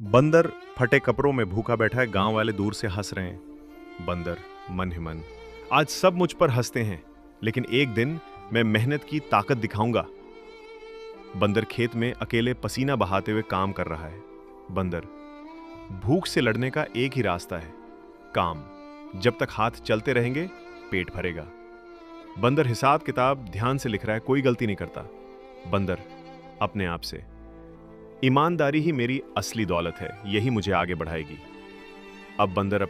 बंदर फटे कपड़ों में भूखा बैठा है। गांव वाले दूर से हंस रहे हैं। बंदर मन ही मन, आज सब मुझ पर हंसते हैं, लेकिन एक दिन मैं मेहनत की ताकत दिखाऊंगा। बंदर खेत में अकेले पसीना बहाते हुए काम कर रहा है। बंदर, भूख से लड़ने का एक ही रास्ता है, काम। जब तक हाथ चलते रहेंगे, पेट भरेगा। बंदर हिसाब किताब ध्यान से लिख रहा है, कोई गलती नहीं करता। बंदर अपने आप से, ईमानदारी ही मेरी असली दौलत है, यही मुझे आगे बढ़ाएगी। अब बंदर